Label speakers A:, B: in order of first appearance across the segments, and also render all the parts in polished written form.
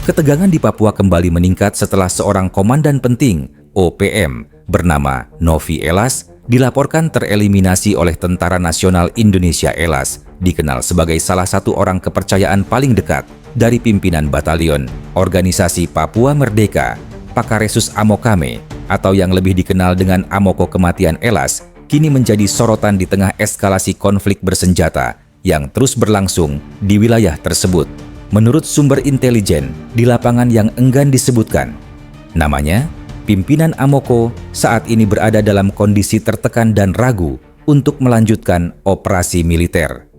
A: Ketegangan di Papua kembali meningkat setelah seorang komandan penting OPM bernama Novi Elas dilaporkan tereliminasi oleh Tentara Nasional Indonesia. Elas dikenal sebagai salah satu orang kepercayaan paling dekat dari pimpinan batalion Organisasi Papua Merdeka Pakaresus Amokame, atau yang lebih dikenal dengan Amoko. Kematian Elas kini menjadi sorotan di tengah eskalasi konflik bersenjata yang terus berlangsung di wilayah tersebut. Menurut sumber intelijen di lapangan yang enggan disebutkan namanya, pimpinan Amoko saat ini berada dalam kondisi tertekan dan ragu untuk melanjutkan operasi militer.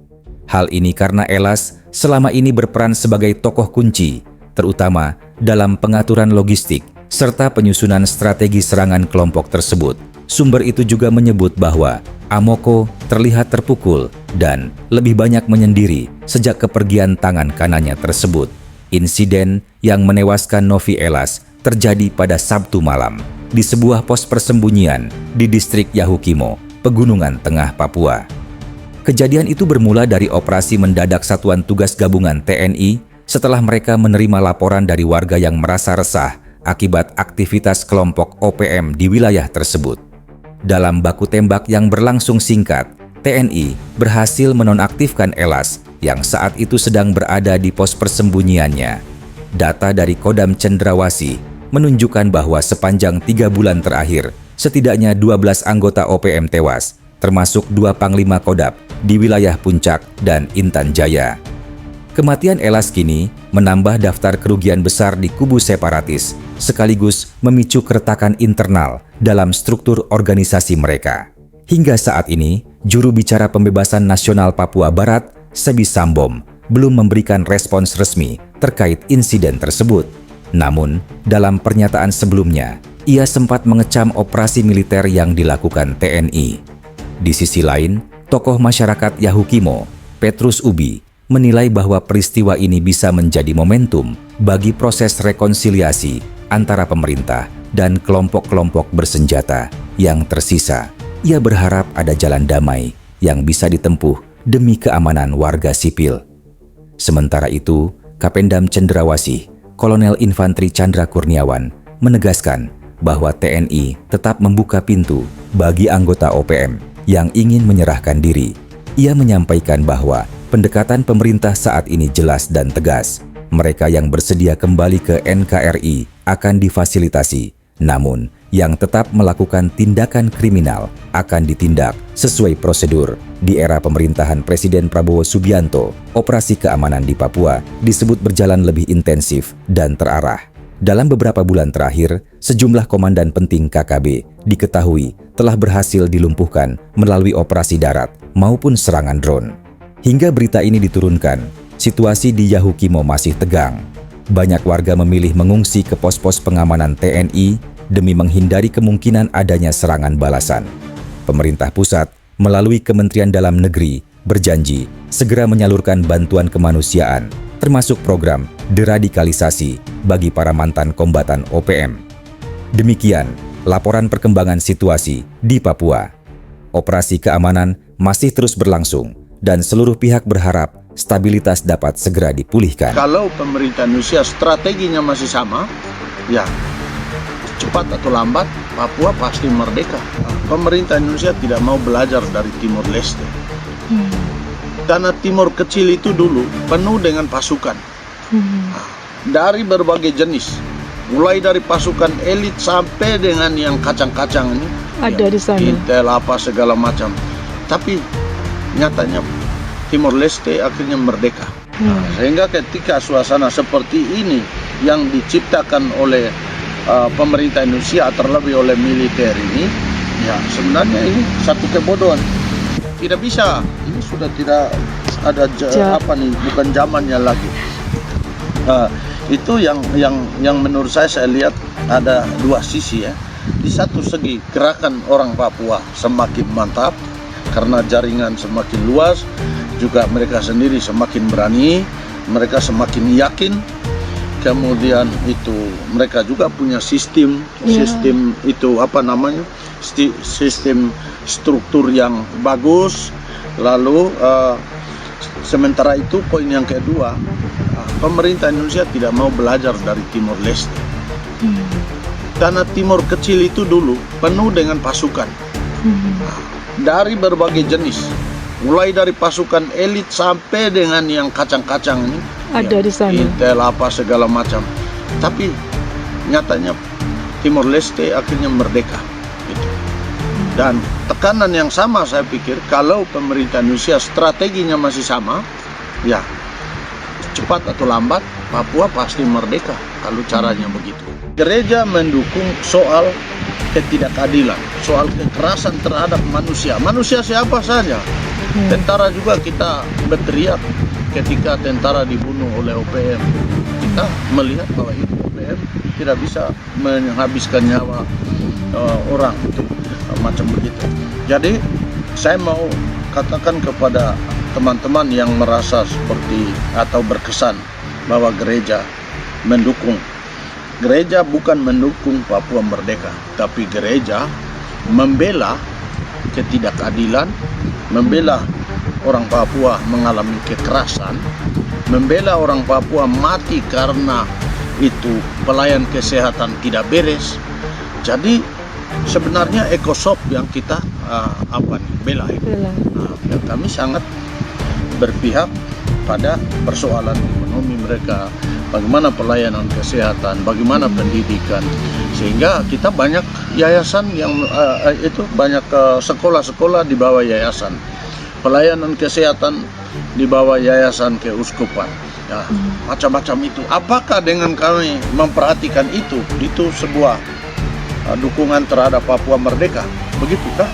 A: Hal ini karena Elas selama ini berperan sebagai tokoh kunci, terutama dalam pengaturan logistik serta penyusunan strategi serangan kelompok tersebut. Sumber itu juga menyebut bahwa Amoko terlihat terpukul dan lebih banyak menyendiri sejak kepergian tangan kanannya tersebut. Insiden yang menewaskan Novi Elas terjadi pada Sabtu malam di sebuah pos persembunyian di distrik Yahukimo, Pegunungan Tengah, Papua. Kejadian itu bermula dari operasi mendadak Satuan Tugas Gabungan TNI setelah mereka menerima laporan dari warga yang merasa resah akibat aktivitas kelompok OPM di wilayah tersebut. Dalam baku tembak yang berlangsung singkat, TNI berhasil menonaktifkan Elas yang saat itu sedang berada di pos persembunyiannya. Data dari Kodam Cendrawasih menunjukkan bahwa sepanjang 3 bulan terakhir, setidaknya 12 anggota OPM tewas, termasuk 2 Panglima Kodam di wilayah Puncak dan Intan Jaya. Kematian Elas kini menambah daftar kerugian besar di kubu separatis, sekaligus memicu keretakan internal dalam struktur organisasi mereka. Hingga saat ini, juru bicara Pembebasan Nasional Papua Barat, Sebi Sambom, belum memberikan respons resmi terkait insiden tersebut. Namun, dalam pernyataan sebelumnya, ia sempat mengecam operasi militer yang dilakukan TNI. Di sisi lain, tokoh masyarakat Yahukimo, Petrus Ubi, menilai bahwa peristiwa ini bisa menjadi momentum bagi proses rekonsiliasi antara pemerintah dan kelompok-kelompok bersenjata yang tersisa. Ia berharap ada jalan damai yang bisa ditempuh demi keamanan warga sipil. Sementara itu, Kapendam Cendrawasih, Kolonel Infantri Chandra Kurniawan, menegaskan bahwa TNI tetap membuka pintu bagi anggota OPM yang ingin menyerahkan diri. Ia menyampaikan bahwa pendekatan pemerintah saat ini jelas dan tegas. Mereka yang bersedia kembali ke NKRI akan difasilitasi, namun yang tetap melakukan tindakan kriminal akan ditindak sesuai prosedur. Di era pemerintahan Presiden Prabowo Subianto, operasi keamanan di Papua disebut berjalan lebih intensif dan terarah. Dalam beberapa bulan terakhir, sejumlah komandan penting KKB diketahui telah berhasil dilumpuhkan melalui operasi darat maupun serangan drone. Hingga berita ini diturunkan, situasi di Yahukimo masih tegang. Banyak warga memilih mengungsi ke pos-pos pengamanan TNI demi menghindari kemungkinan adanya serangan balasan. Pemerintah pusat melalui Kementerian Dalam Negeri berjanji segera menyalurkan bantuan kemanusiaan, termasuk program deradikalisasi bagi para mantan kombatan OPM. Demikian laporan perkembangan situasi di Papua. Operasi keamanan masih terus berlangsung dan seluruh pihak berharap stabilitas dapat segera dipulihkan.
B: Kalau pemerintah Indonesia strateginya masih sama, ya cepat atau lambat Papua pasti merdeka. Pemerintah Indonesia tidak mau belajar dari Timor Leste. Karena Timor kecil itu dulu penuh dengan pasukan. Dari berbagai jenis. Mulai dari pasukan elit sampai dengan yang kacang-kacang ini.
C: Ada di sana.
B: Intel apa segala macam. Tapi nyatanya Timor Leste akhirnya merdeka. Sehingga ketika suasana seperti ini yang diciptakan oleh pemerintah Indonesia, terlebih oleh militer ini, ya sebenarnya ini satu kebodohan. Tidak bisa, ini sudah tidak ada bukan zamannya lagi. Itu yang menurut saya lihat ada dua sisi ya. Di satu segi gerakan orang Papua semakin mantap karena jaringan semakin luas, juga mereka sendiri semakin berani, mereka semakin yakin. Kemudian itu mereka juga punya sistem itu apa namanya, sistem struktur yang bagus. Lalu sementara itu poin yang kedua, pemerintah Indonesia tidak mau belajar dari Timor Leste. Karena Timor kecil itu dulu penuh dengan pasukan. Dari berbagai jenis. Mulai dari pasukan elit sampai dengan yang kacang-kacang ini.
C: Ada di sana.
B: Intel apa segala macam. Tapi nyatanya Timor Leste akhirnya merdeka. Gitu. Dan tekanan yang sama saya pikir kalau pemerintah Indonesia strateginya masih sama, ya cepat atau lambat Papua pasti merdeka kalau caranya begitu. Gereja mendukung soal ketidakadilan, soal kekerasan terhadap manusia. Manusia siapa saja. Tentara juga kita berteriak ketika tentara dibunuh oleh OPM. Kita melihat bahwa itu OPM tidak bisa menghabiskan nyawa orang itu macam begitu. Jadi saya mau katakan kepada teman-teman yang merasa seperti atau berkesan bahwa gereja mendukung. Gereja bukan mendukung Papua merdeka, tapi gereja membela ketidakadilan, membela orang Papua mengalami kekerasan, membela orang Papua mati karena itu pelayan kesehatan tidak beres. Jadi sebenarnya ekosop yang kita bela itu. Ya, kami sangat berpihak pada persoalan ekonomi mereka, bagaimana pelayanan kesehatan, bagaimana pendidikan, sehingga kita banyak yayasan yang banyak sekolah-sekolah di bawah yayasan, pelayanan kesehatan di bawah yayasan keuskupan, ya, macam-macam itu. Apakah dengan kami memperhatikan itu sebuah dukungan terhadap Papua merdeka, begitukah?